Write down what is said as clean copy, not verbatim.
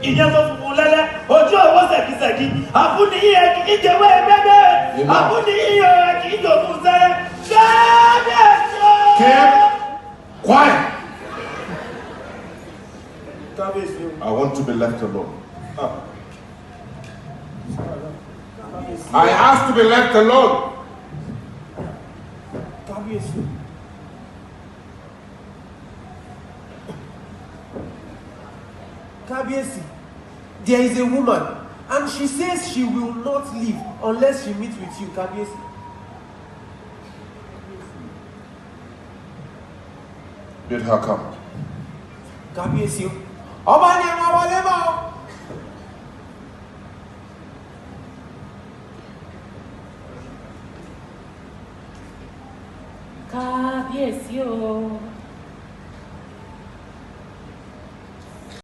ìyẹn tó funfun lẹ́lẹ́ ojú ọwọ́ sẹ̀kísẹ̀kí àfúnni yíyẹ kì í jẹ́wọ́ ẹgbẹ́gbẹ́ àfúnni yíyẹ kì í jòkun sẹ́rẹ́ kábíyèsí. Keep quiet. Kábíyèsí. I want to be left alone. I ask to be left alone. Kábíyèsí. Kábíyèsí, there is a woman and she says she will not leave unless she meets with you, Kábíyèsí. Bid her come. Kábíyèsí, ọba ni ẹ máa wọlé mọ́. Kábíyèsí o.